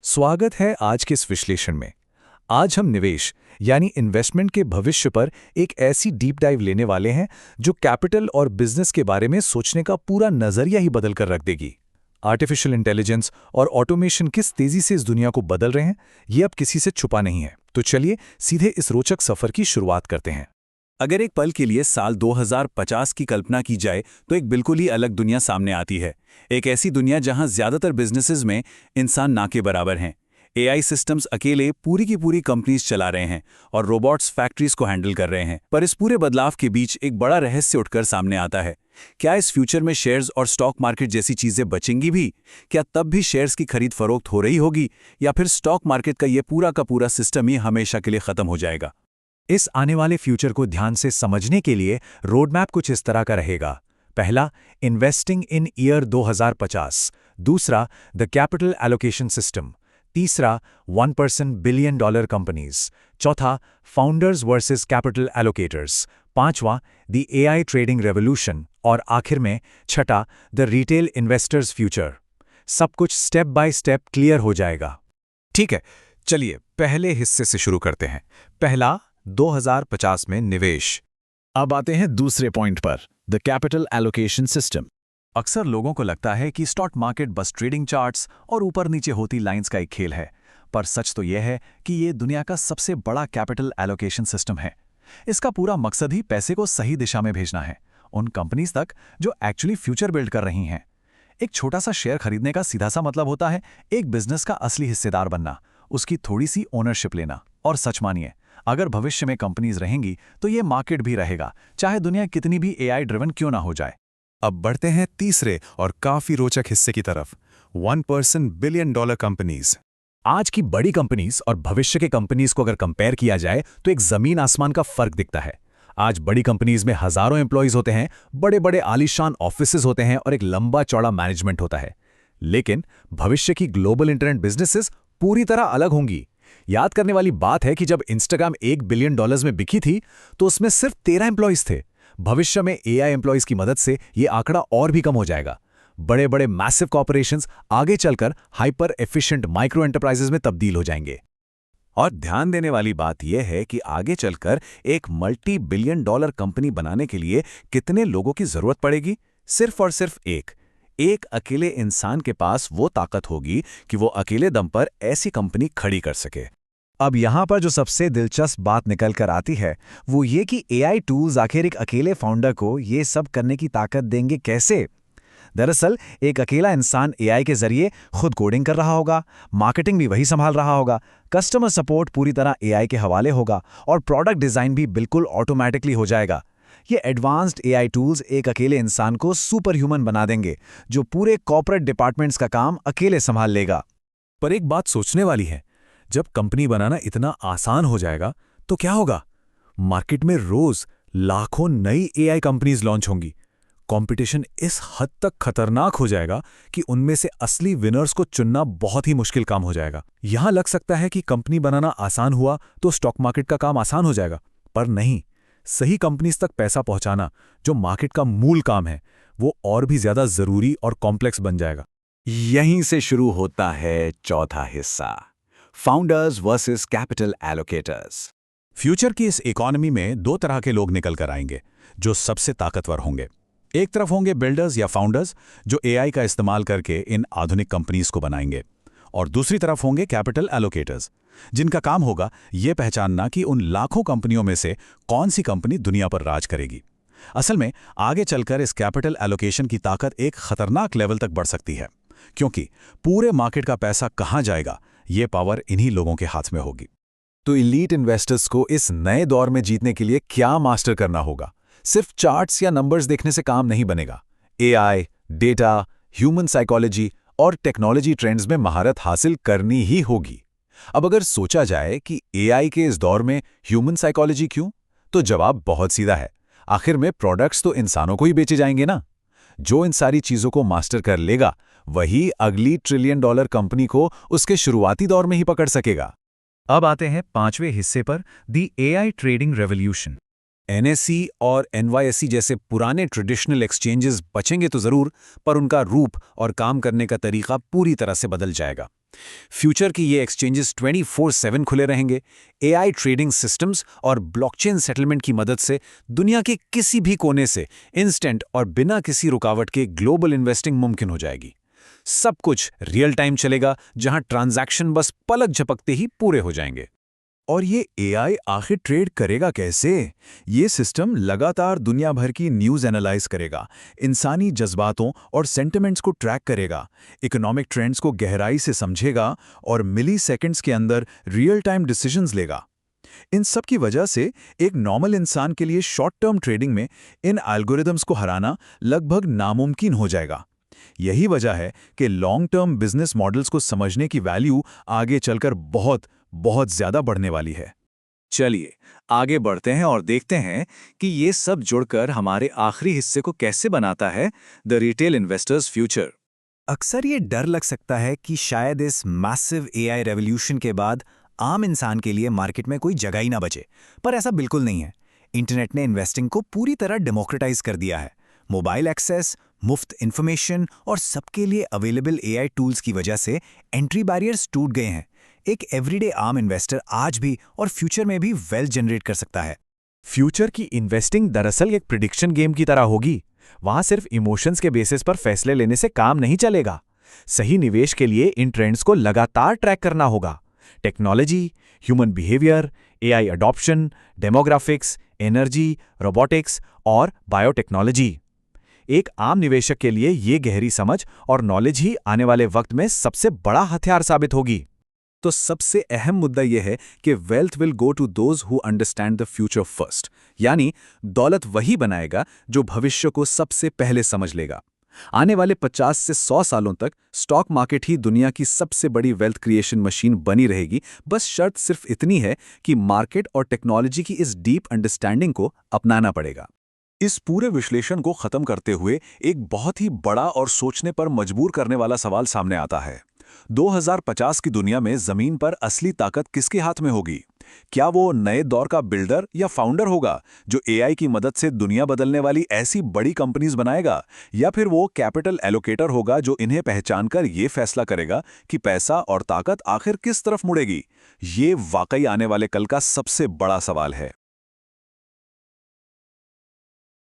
स्वागत है आज के इस विश्लेषण में। आज हम निवेश यानी इन्वेस्टमेंट के भविष्य पर एक ऐसी डीप डाइव लेने वाले हैं जो कैपिटल और बिजनेस के बारे में सोचने का पूरा नजरिया ही बदल कर रख देगी। आर्टिफिशियल इंटेलिजेंस और ऑटोमेशन किस तेजी से इस दुनिया को बदल रहे हैं, ये अब किसी से छुपा नहीं है। तो चलिए सीधे इस रोचक सफर की शुरुआत करते हैं। अगर एक पल के लिए साल 2050 की कल्पना की जाए तो एक बिल्कुल ही अलग दुनिया सामने आती है। एक ऐसी दुनिया जहां ज्यादातर बिजनेसेस में इंसान ना के बराबर हैं। एआई सिस्टम्स अकेले पूरी की पूरी कंपनीज चला रहे हैं और रोबोट्स फैक्ट्रीज को हैंडल कर रहे हैं। पर इस पूरे बदलाव के बीच एक बड़ा रहस्य उठकर सामने आता है। क्या इस फ्यूचर में शेयर्स और स्टॉक मार्केट जैसी चीजें बचेंगी भी? क्या तब भी शेयर्स की खरीद फरोख्त हो रही होगी, या फिर स्टॉक मार्केट का ये पूरा का पूरा सिस्टम ही हमेशा के लिए खत्म हो जाएगा? इस आने वाले फ्यूचर को ध्यान से समझने के लिए रोडमैप कुछ इस तरह का रहेगा। पहला, इन्वेस्टिंग इन ईयर 2050। दूसरा, द कैपिटल एलोकेशन सिस्टम। तीसरा, 1% बिलियन डॉलर कंपनीज। चौथा, फाउंडर्स वर्सेस कैपिटल एलोकेटर्स। पांचवां, द एआई ट्रेडिंग रेवोल्यूशन। और आखिर में छठा, द रिटेल इन्वेस्टर्स फ्यूचर। सब कुछ स्टेप बाय स्टेप क्लियर हो जाएगा। ठीक है, चलिए पहले हिस्से से शुरू करते हैं। पहला, 2050 में निवेश। अब आते हैं दूसरे पॉइंट पर, द कैपिटल एलोकेशन सिस्टम। अक्सर लोगों को लगता है कि स्टॉक मार्केट बस ट्रेडिंग चार्ट्स और ऊपर नीचे होती लाइंस का एक खेल है, पर सच तो यह है कि ये दुनिया का सबसे बड़ा कैपिटल एलोकेशन सिस्टम है। इसका पूरा मकसद ही पैसे को सही दिशा में भेजना है, उन कंपनीज तक जो एक्चुअली फ्यूचर बिल्ड कर रही हैं। एक छोटा सा शेयर खरीदने का सीधा सा मतलब होता है एक बिजनेस का असली हिस्सेदार बनना, उसकी थोड़ी सी ओनरशिप लेना। और सच मानिए, अगर भविष्य में कंपनीज रहेंगी तो ये मार्केट भी रहेगा, चाहे दुनिया कितनी भी एआई ड्रिवन क्यों ना हो जाए। अब बढ़ते हैं तीसरे और काफी रोचक हिस्से की तरफ, 1% बिलियन डॉलर कंपनीज। आज की बड़ी कंपनीज और भविष्य के कंपनीज को अगर कंपेयर किया जाए तो एक जमीन आसमान का फर्क दिखता है। आज बड़ी कंपनीज में हजारों एम्प्लॉयज होते हैं, बड़े बड़े आलीशान ऑफिसेज होते हैं और एक लंबा चौड़ा मैनेजमेंट होता है। लेकिन भविष्य की ग्लोबल इंटरनेट बिजनेसेस पूरी तरह अलग होंगी। याद करने वाली बात है कि जब इंस्टाग्राम $1 बिलियन में बिकी थी तो उसमें सिर्फ 13 एम्प्लॉयज थे। भविष्य में एआई एम्प्लॉयज की मदद से यह आंकड़ा और भी कम हो जाएगा। बड़े बड़े मैसिव कॉर्पोरेशंस आगे चलकर हाइपर एफिशिएंट माइक्रो एंटरप्राइजेज में तब्दील हो जाएंगे। और ध्यान देने वाली बात यह है कि आगे चलकर एक मल्टी बिलियन डॉलर कंपनी बनाने के लिए कितने लोगों की जरूरत पड़ेगी? सिर्फ और सिर्फ एक अकेले इंसान के पास वो ताकत होगी कि वो अकेले दम पर ऐसी कंपनी खड़ी कर सके। अब यहाँ पर जो सबसे दिलचस्प बात निकल कर आती है वो ये कि एआई टूल्स आखिर एक अकेले फाउंडर को ये सब करने की ताकत देंगे कैसे? दरअसल एक अकेला इंसान एआई के जरिए खुद कोडिंग कर रहा होगा, मार्केटिंग भी वही संभाल रहा होगा, कस्टमर सपोर्ट पूरी तरह एआई के हवाले होगा और प्रोडक्ट डिजाइन भी बिल्कुल ऑटोमेटिकली हो जाएगा। ये एडवांस्ड एआई टूल्स एक अकेले इंसान को सुपर ह्यूमन बना देंगे जो पूरे कॉर्पोरेट डिपार्टमेंट्स का काम अकेले संभाल लेगा। पर एक बात सोचने वाली है, जब कंपनी बनाना इतना आसान हो जाएगा तो क्या होगा? मार्केट में रोज लाखों नई एआई कंपनीज लॉन्च होंगी। कंपटीशन इस हद तक खतरनाक हो जाएगा कि उनमें से असली विनर्स को चुनना बहुत ही मुश्किल काम हो जाएगा। यहां लग सकता है कि कंपनी बनाना आसान हुआ तो स्टॉक मार्केट का काम आसान हो जाएगा, पर नहीं। सही कंपनीज तक पैसा पहुंचाना, जो मार्केट का मूल काम है, वो और भी ज्यादा जरूरी और कॉम्प्लेक्स बन जाएगा। यहीं से शुरू होता है चौथा हिस्सा, फाउंडर्स वर्सेस कैपिटल एलोकेटर्स। फ्यूचर की इस इकोनॉमी में दो तरह के लोग निकल कर आएंगे जो सबसे ताकतवर होंगे। एक तरफ होंगे बिल्डर्स या फाउंडर्स जो एआई का इस्तेमाल करके इन आधुनिक कंपनीज को बनाएंगे, और दूसरी तरफ होंगे कैपिटल एलोकेटर्स जिनका काम होगा यह पहचानना कि उन लाखों कंपनियों में से कौन सी कंपनी दुनिया पर राज करेगी। असल में आगे चलकर इस कैपिटल एलोकेशन की ताकत एक खतरनाक लेवल तक बढ़ सकती है, क्योंकि पूरे मार्केट का पैसा कहां जाएगा ये पावर इन्हीं लोगों के हाथ में होगी। तो एलीट इन्वेस्टर्स को इस नए दौर में जीतने के लिए क्या मास्टर करना होगा? सिर्फ चार्ट्स या नंबर्स देखने से काम नहीं बनेगा। एआई, डेटा, ह्यूमन साइकोलॉजी और टेक्नोलॉजी ट्रेंड्स में महारत हासिल करनी ही होगी। अब अगर सोचा जाए कि एआई के इस दौर में ह्यूमन साइकोलॉजी क्यों, तो जवाब बहुत सीधा है। आखिर में प्रोडक्ट्स तो इंसानों को ही बेचे जाएंगे ना। जो इन सारी चीजों को मास्टर कर लेगा वही अगली $1 ट्रिलियन कंपनी को उसके शुरुआती दौर में ही पकड़ सकेगा। अब आते हैं पांचवें हिस्से पर, दी एआई ट्रेडिंग रेवोल्यूशन। एनएसई और एनवाईएसई जैसे पुराने ट्रेडिशनल एक्सचेंजेस बचेंगे तो जरूर, पर उनका रूप और काम करने का तरीका पूरी तरह से बदल जाएगा। फ्यूचर की ये एक्सचेंजेस 24/7 खुले रहेंगे। एआई ट्रेडिंग सिस्टम्स और ब्लॉकचेन सेटलमेंट की मदद से दुनिया के किसी भी कोने से इंस्टेंट और बिना किसी रुकावट के ग्लोबल इन्वेस्टिंग मुमकिन हो जाएगी। सब कुछ रियल टाइम चलेगा, जहां ट्रांजैक्शन बस पलक झपकते ही पूरे हो जाएंगे। और ये एआई आखिर ट्रेड करेगा कैसे? ये सिस्टम लगातार दुनिया भर की न्यूज़ एनालाइज करेगा, इंसानी जज्बातों और सेंटिमेंट्स को ट्रैक करेगा, इकोनॉमिक ट्रेंड्स को गहराई से समझेगा और मिली सेकेंड्स के अंदर रियल टाइम डिसीजंस लेगा। इन सब की वजह से एक नॉर्मल इंसान के लिए शॉर्ट टर्म ट्रेडिंग में इन एल्गोरिदम्स को हराना लगभग नामुमकिन हो जाएगा। यही वजह है कि लॉन्ग टर्म बिजनेस मॉडल्स को समझने की वैल्यू आगे चलकर बहुत बहुत ज्यादा बढ़ने वाली है। चलिए आगे बढ़ते हैं और देखते हैं कि ये सब जुड़कर हमारे आखिरी हिस्से को कैसे बनाता है, द रिटेल इन्वेस्टर्स फ्यूचर। अक्सर ये डर लग सकता है कि शायद इस मैसिव एआई रेवोल्यूशन के बाद आम इंसान के लिए मार्केट में कोई जगह ही ना बचे, पर ऐसा बिल्कुल नहीं है। इंटरनेट ने इन्वेस्टिंग को पूरी तरह डेमोक्रेटाइज कर दिया है। मोबाइल एक्सेस, मुफ्त इन्फॉर्मेशन और सबके लिए अवेलेबल एआई टूल्स की वजह से एंट्री बैरियर्स टूट गए हैं। एक एवरीडे आम इन्वेस्टर आज भी और फ्यूचर में भी वेल्थ जनरेट कर सकता है। फ्यूचर की इन्वेस्टिंग दरअसल एक प्रिडिक्शन गेम की तरह होगी। वहां सिर्फ इमोशंस के बेसिस पर फैसले लेने से काम नहीं चलेगा। सही निवेश के लिए इन ट्रेंड्स को लगातार ट्रैक करना होगा। Technology, human behaviour, AI adoption, demographics, energy, robotics और बायोटेक्नोलॉजी। एक आम निवेशक के लिए ये गहरी समझ और नॉलेज ही आने वाले वक्त में सबसे बड़ा हथियार साबित होगी। तो सबसे अहम मुद्दा यह है कि wealth will go to those who understand the future first, यानी दौलत वही बनाएगा जो भविष्य को सबसे पहले समझ लेगा। आने वाले 50 से 100 सालों तक स्टॉक मार्केट ही दुनिया की सबसे बड़ी वेल्थ क्रिएशन मशीन बनी रहेगी। बस शर्त सिर्फ इतनी है कि मार्केट और टेक्नोलॉजी की इस डीप अंडरस्टैंडिंग को अपनाना पड़ेगा। इस पूरे विश्लेषण को खत्म करते हुए एक बहुत ही बड़ा और सोचने पर मजबूर करने वाला सवाल सामने आता है। 2050 की दुनिया में जमीन पर असली ताकत किसके हाथ में होगी? क्या वो नए दौर का बिल्डर या फाउंडर होगा जो एआई की मदद से दुनिया बदलने वाली ऐसी बड़ी कंपनीज बनाएगा, या फिर वो कैपिटल एलोकेटर होगा जो इन्हें पहचानकर ये फैसला करेगा कि पैसा और ताकत आखिर किस तरफ मुड़ेगी? ये वाकई आने वाले कल का सबसे बड़ा सवाल है।